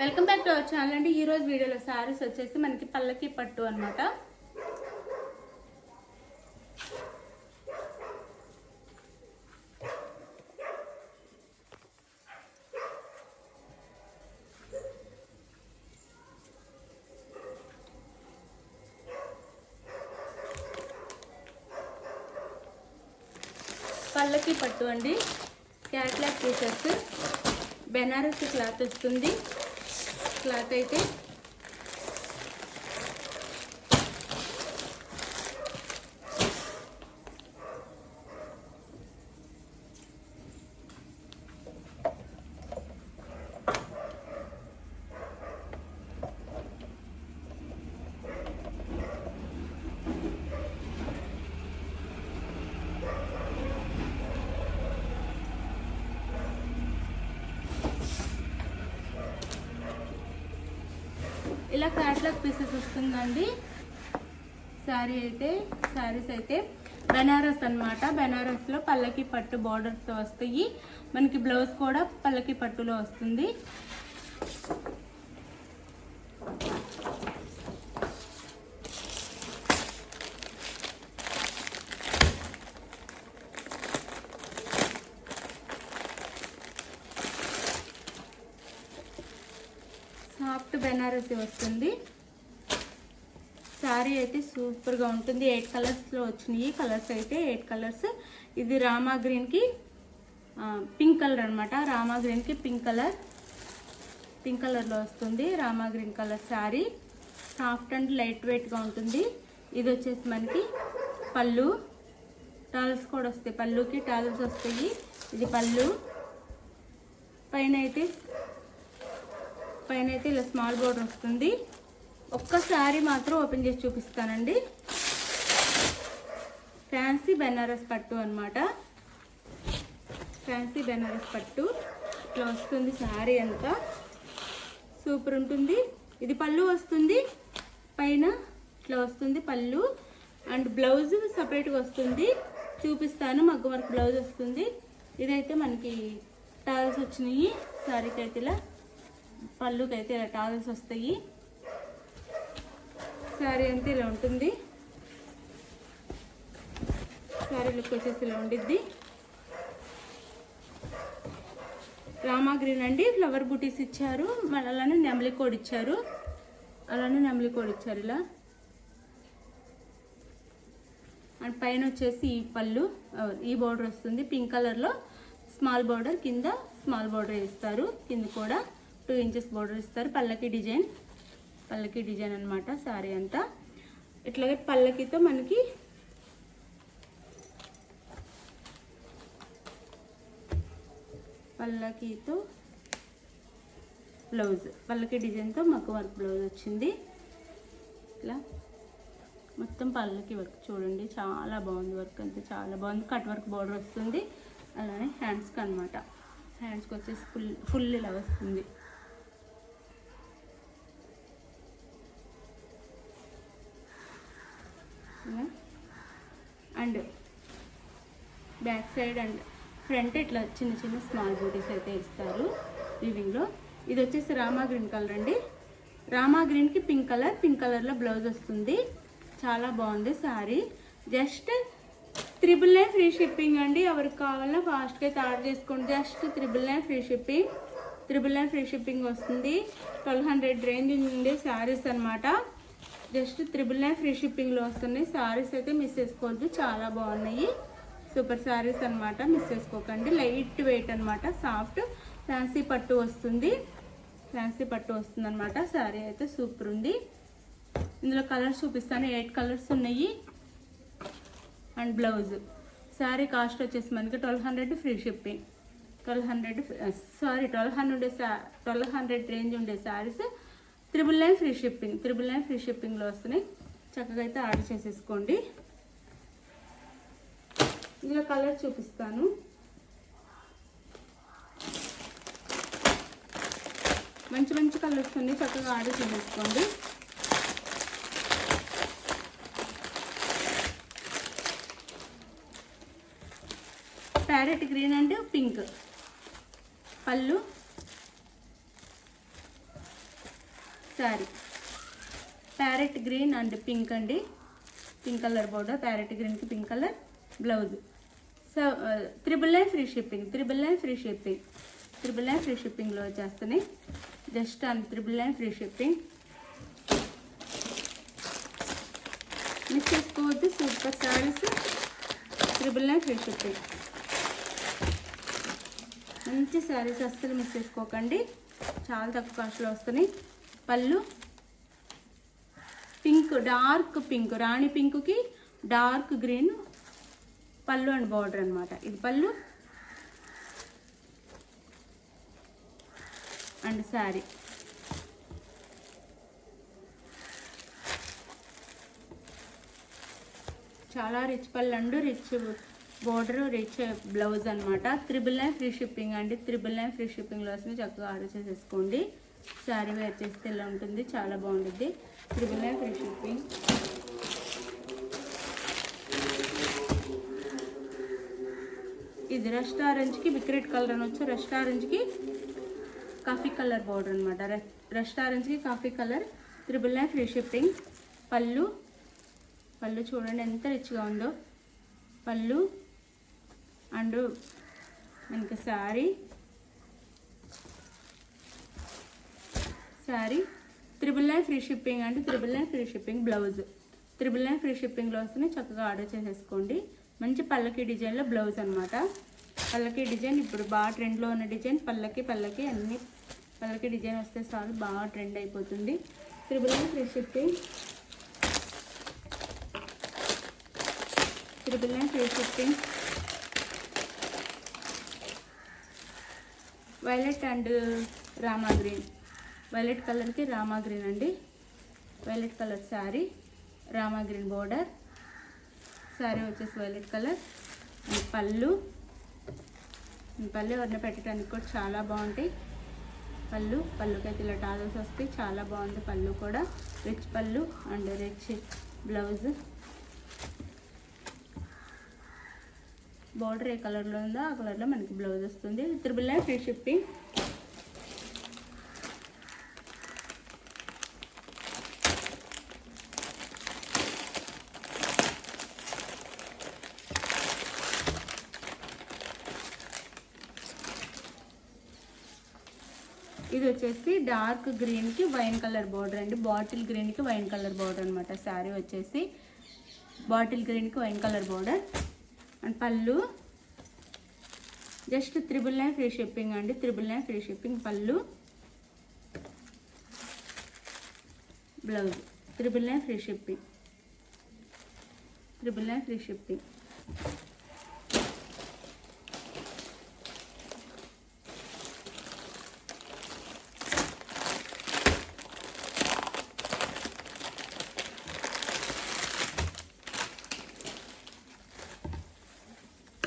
Welcome back to our channel అండి. ఈ రోజు వీడియోలో సారీస్ వచ్చేసి మనకి పల్లకి పట్టు అన్నమాట. పల్లకి పట్టు అండి, క్యాట్లాగ్ పీసెస్, బెనారస్ క్లాత్ వస్తుంది. క్లాత్ అయితే ఇలా క్యాట్లాగ్ పీసెస్ వస్తుందండి. శారీస్ అయితే బెనారస్ అన్నమాట. బెనారస్ లో పల్లకి పట్టు బార్డర్స్ తో వస్తాయి. మనకి బ్లౌజ్ కూడా పల్లకి పట్టులో వస్తుంది. సాఫ్ట్ బెనారసి వస్తుంది. శారీ అయితే సూపర్గా ఉంటుంది. 8 కలర్స్లో వచ్చినాయి. కలర్స్ అయితే 8 కలర్స్. ఇది రామా గ్రీన్కి పింక్ కలర్ అనమాట. రామా గ్రీన్కి పింక్ కలర్లో వస్తుంది. Rama green colour sari soft and light వెయిట్గా ఉంటుంది. ఇది వచ్చేసి మనకి పళ్ళు, టాల్స్ కూడా వస్తాయి. పళ్ళుకి టాల్స్ వస్తాయి. ఇది పళ్ళు. పైన అయితే ఇలా స్మాల్ బోర్డర్ వస్తుంది. ఒక్కసారి మాత్రం ఓపెన్ చేసి చూపిస్తానండి. ఫ్యాన్సీ బెనారస్ పట్టు అన్నమాట. ఫ్యాన్సీ బెనారస్ పట్టు ఇట్లా వస్తుంది. శారీ అంతా సూపర్ ఉంటుంది. ఇది పళ్ళు వస్తుంది. పైన ఇట్లా వస్తుంది పళ్ళు. అండ్ బ్లౌజ్ సపరేట్గా వస్తుంది. చూపిస్తాను. మగ్గ వర్క్ బ్లౌజ్ వస్తుంది. ఇదైతే మనకి టాల్స్ వచ్చినాయి. శారీకి అయితే ఇలా, పళ్ళుకి అయితే ఇలా టాల్స్ వస్తాయి. శారీ అంతా ఇలా ఉంటుంది. శారీ లుక్ వచ్చేసి ఇలా ఉండిద్ది. రామా గ్రీన్ అండి. ఫ్లవర్ బూటీస్ ఇచ్చారు. మళ్ళీ అలానే నెమలి కోడ్ ఇచ్చారు. ఇలా. అండ్ పైన వచ్చేసి ఈ పళ్ళు, ఈ బోర్డర్ వస్తుంది. పింక్ కలర్లో స్మాల్ బోర్డర్, కింద స్మాల్ బోర్డర్ ఇస్తారు. కింద కూడా 2 ఇంచెస్ బోర్డర్ ఇస్తారు. పల్లకి డిజైన్ అన్నమాట. శారీ అంతా ఇట్లాగే పల్లకితో మనకి బ్లౌజ్, పల్లకి డిజైన్తో మగ్గ వర్క్ బ్లౌజ్ వచ్చింది. ఇట్లా మొత్తం పల్లకి వర్క్ చూడండి, చాలా బాగుంది. వర్క్ అంతా చాలా బాగుంది. కట్ వర్క్ బోర్డర్ వస్తుంది. అలానే హ్యాండ్స్కి అనమాట. హ్యాండ్స్కి వచ్చేసి ఫుల్ ఇలా వస్తుంది. And back side and front ఇట్లా చిన్న చిన్న స్మాల్ బూటీస్ అయితే ఇస్తారు వీవింగ్లో. ఇది వచ్చేసి రామా గ్రీన్ కలర్ అండి. రామా గ్రీన్కి పింక్ కలర్లో బ్లౌజ్ వస్తుంది. చాలా బాగుంది శారీ. జస్ట్ 999 ఫ్రీ షిప్పింగ్ అండి. ఎవరికి కావాలన్నా ఫాస్ట్గా అయితే ఆర్డర్ చేసుకోండి. Just 999 free shipping. 999 free shipping వస్తుంది. 1200 రేంజ్ ఉండే శారీస్ అనమాట. జస్ట్ 999 ఫ్రీ షిప్పింగ్లో వస్తున్నాయి. శారీస్ అయితే మిస్ చేసుకోవద్దు, చాలా బాగున్నాయి. సూపర్ శారీస్ అనమాట, మిస్ చేసుకోకండి. లైట్ వెయిట్ అనమాట. సాఫ్ట్ ఫ్యాన్సీ పట్టు వస్తుంది. అనమాట. శారీ అయితే సూపర్ ఉంది. ఇందులో కలర్స్ చూపిస్తాను. 8 కలర్స్ ఉన్నాయి. And blouse. శారీ కాస్ట్ వచ్చేసి మనకి 1200 ఫ్రీ షిప్పింగ్. 1200 రేంజ్ ఉండే శారీస్ 999 ఫ్రీ షిప్పింగ్. 999 ఫ్రీ షిప్పింగ్లో వస్తున్నాయి. చక్కగా అయితే ఆర్డర్ చేసేసుకోండి. ఇందులో కలర్ చూపిస్తాను. మంచి కలర్స్ ఉన్నాయి. చక్కగా ఆర్డర్ చేసేసుకోండి. ప్యారెట్ గ్రీన్ అండ్ పింక్ పళ్ళు, sari parrot green and pink అండి, పింక్ కలర్ బోర్డర్, ప్యారెట్ గ్రీన్కి pink colour blouse. So 999 free shipping, 999 free shipping, 999 free షిప్పింగ్లో వచ్చేస్తున్నాయి. Just and 999 free shipping. Miss చేసుకోవద్దు, సూపర్ శారీస్, 999 ఫ్రీ షిప్పింగ్. మంచి శారీస్ అస్సలు మిస్ చేసుకోకండి, చాలా తక్కువ కాస్ట్లో వస్తున్నాయి. పళ్ళు పింక్, డార్క్ పింక్, రాణి పింక్కి డార్క్ గ్రీన్ పళ్ళు అండ్ బార్డర్ అనమాట. ఇది పళ్ళు అండ్ శారీ. చాలా రిచ్ పళ్ళు and rich border, rich blouse అనమాట. 999 ఫ్రీ షిప్పింగ్ అండి, 999 ఫ్రీ షిప్పింగ్లో వస్తుంది. చక్కగా ఆర్డర్ చేసేసుకోండి. శారీ వేర్ చేస్తే ఇలా ఉంటుంది, చాలా బాగుంటుంది. 999 ఫ్రీ షిప్పింగ్. ఇది రస్ట్ ఆరెంజ్కి బిక్రెట్ కలర్ అనొచ్చు, రస్ట్ ఆరెంజ్కి కాఫీ కలర్ బోర్డర్ అనమాట. రస్ట్ ఆరెంజ్కి కాఫీ కలర్, 999 ఫ్రీ షిప్పింగ్. పళ్ళు, పళ్ళు చూడండి ఎంత రిచ్గా ఉందో పళ్ళు అండ్ మనకి శారీ. శారీ 999 ఫ్రీ షిప్పింగ్ అండి, 999 ఫ్రీ షిప్పింగ్. బ్లౌజ్ 999 ఫ్రీ షిప్పింగ్లో వస్తుంది. చక్కగా ఆర్డర్ చేసేసుకోండి. మంచి పల్లకి డిజైన్లో బ్లౌజ్ అనమాట. పల్లకి డిజైన్ ఇప్పుడు బాగా ట్రెండ్లో ఉన్న డిజైన్. పల్లకి అన్ని పల్లకి డిజైన్ వస్తే చాలు, బాగా ట్రెండ్ అయిపోతుంది. 999 free shipping, 999 free shipping. Violet and Rama green, violet కలర్కి రామా గ్రీన్ అండి. Violet colour sari, Rama green border. Sari వచ్చేసి వైలెట్ కలర్. పళ్ళు, పళ్ళు ఎవరిని పెట్టడానికి కూడా చాలా బాగుంటాయి. పళ్ళుకైతే ఇలా టాజల్స్ వస్తాయి, చాలా బాగుంది పళ్ళు కూడా. రిచ్ పళ్ళు అండ్ రిచ్ బ్లౌజ్. బార్డర్ ఏ కలర్లో ఉందో ఆ కలర్లో మనకి బ్లౌజ్ వస్తుంది. 999 ఫ్రీ షిప్పింగ్. ఇది వచ్చేసి డార్క్ గ్రీన్కి వైన్ కలర్ బోర్డర్ అండి, బాటిల్ గ్రీన్కి వైన్ కలర్ బోర్డర్ అనమాట. శారీ వచ్చేసి బాటిల్ గ్రీన్కి వైన్ కలర్ బోర్డర్ అండ్ పళ్ళు జస్ట్ 999 ఫ్రీ షిప్పింగ్ అండి, 999 ఫ్రీ షిప్పింగ్. పళ్ళు, blouse 999 free shipping, 999 free shipping.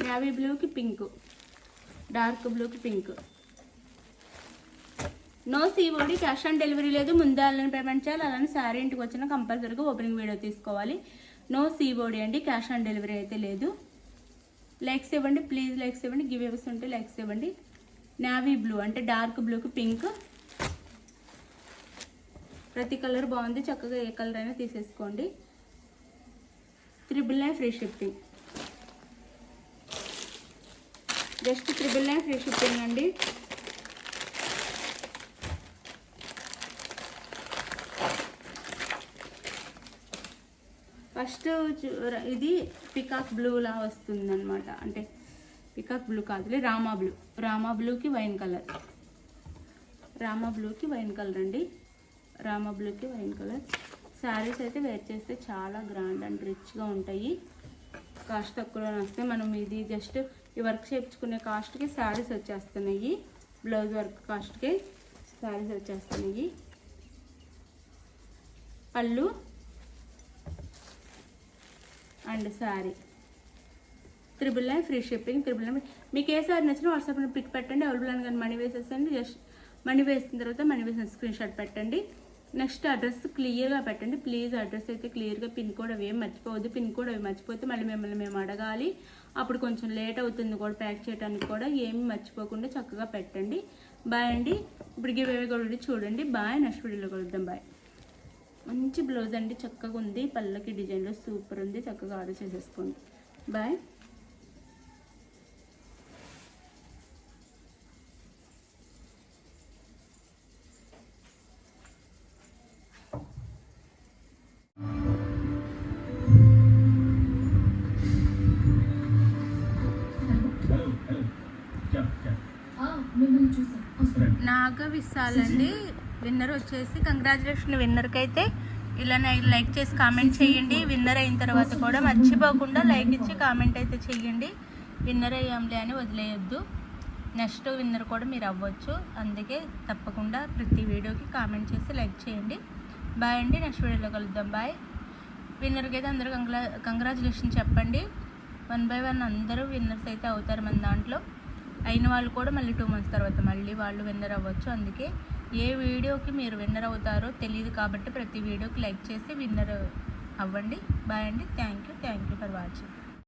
Navy బ్లూకి పింక్, డార్క్ బ్లూకి pink. No COD, cash on delivery లేదు. ముందే ఆన్లైన్ పేమెంట్ చేయాలి. అలానే శారీ ఇంటికి వచ్చినా కంపల్సరీగా ఓపెనింగ్ వీడియో తీసుకోవాలి. నో COD అండి, క్యాష్ ఆన్ డెలివరీ అయితే లేదు. లైక్స్ ఇవ్వండి ప్లీజ్, లైక్స్ ఇవ్వండి. గివ్ అవేస్ ఉంటే లైక్స్ ఇవ్వండి. నేవీ బ్లూ అంటే డార్క్ బ్లూకి పింక్. ప్రతి కలర్ బాగుంది, చక్కగా ఏ కలర్ అయినా తీసేసుకోండి. 999 free shipping, just 999 free shipping అండి. ఫస్ట్ ఇది పికాక్ బ్లూలా వస్తుంది అనమాట. అంటే పికాక్ బ్లూ కాదులే, రామా బ్లూ. రామా బ్లూకి వైన్ కలర్, రామా బ్లూకి వైన్ కలర్ అండి. రామా బ్లూకి వైన్ కలర్. శారీస్ అయితే వేర్ చేస్తే చాలా గ్రాండ్ అండ్ రిచ్గా ఉంటాయి. కాస్ట్ తక్కువలో వస్తాయి. మనం ఇది జస్ట్ ఈ వర్క్ చేయించుకునే కాస్ట్కి శారీస్ వచ్చేస్తున్నాయి. బ్లౌజ్ వర్క్ కాస్ట్కి శారీస్ వచ్చేస్తున్నాయి. పళ్ళు అండ్ శారీ 999 ఫ్రీ షిప్పింగ్. 999 మీకు ఏ శారీ నచ్చినా వాట్సాప్లో పిక్ పెట్టండి. అవైలబుల్ అని కానీ మనీ వేసేసండి. జస్ట్ మనీ వేసిన తర్వాత మనీ వేసిన స్క్రీన్ షాట్ పెట్టండి. నెక్స్ట్ అడ్రస్ క్లియర్గా పెట్టండి ప్లీజ్. అడ్రస్ అయితే క్లియర్గా, పిన్ కోడ్ అవి ఏం మర్చిపోవద్దు. పిన్ కోడ్ అవి మర్చిపోతే మళ్ళీ మిమ్మల్ని మేము అడగాలి, అప్పుడు కొంచెం లేట్ అవుతుంది కూడా ప్యాక్ చేయడానికి కూడా. ఏమి మర్చిపోకుండా చక్కగా పెట్టండి. బాయ్ అండి. ఇప్పుడు గివ్ అవే కూడా చూడండి. బాయ్. నెక్స్ట్ వీడియోలో కలుద్దాం. బాయ్. మంచి బ్లౌజ్ అండి, చక్కగా ఉంది, పళ్ళకి డిజైన్లో సూపర్ ఉంది, చక్కగా ఆర్డర్ చేసేసుకోండి. బాయ్. నాగ విశాలండి విన్నర్ వచ్చేసి. కంగ్రాచులేషన్ విన్నర్కి అయితే. ఇలా లైక్ చేసి కామెంట్ చేయండి. విన్నర్ అయిన తర్వాత కూడా మర్చిపోకుండా లైక్ ఇచ్చి కామెంట్ అయితే చేయండి. విన్నర్ అయ్యాంలే అని వదిలేయొద్దు, నెక్స్ట్ విన్నర్ కూడా మీరు అవ్వచ్చు. అందుకే తప్పకుండా ప్రతి వీడియోకి కామెంట్ చేసి లైక్ చేయండి. బాయ్ అండి, నెక్స్ట్ వీడియోలో కలుద్దాం. బాయ్. విన్నర్కి అయితే అందరూ కంగ్రాచులేషన్ చెప్పండి. 1 by 1 అందరూ విన్నర్స్ అయితే అవుతారు మన దాంట్లో. అయిన వాళ్ళు కూడా మళ్ళీ 2 months తర్వాత మళ్ళీ వాళ్ళు విన్నర్ అవ్వచ్చు. అందుకే ఏ వీడియోకి మీరు విన్నర్ అవుతారో తెలియదు కాబట్టి ప్రతి వీడియోకి లైక్ చేసి విన్నర్ అవ్వండి. బాయ్ అండి. Thank you for watching.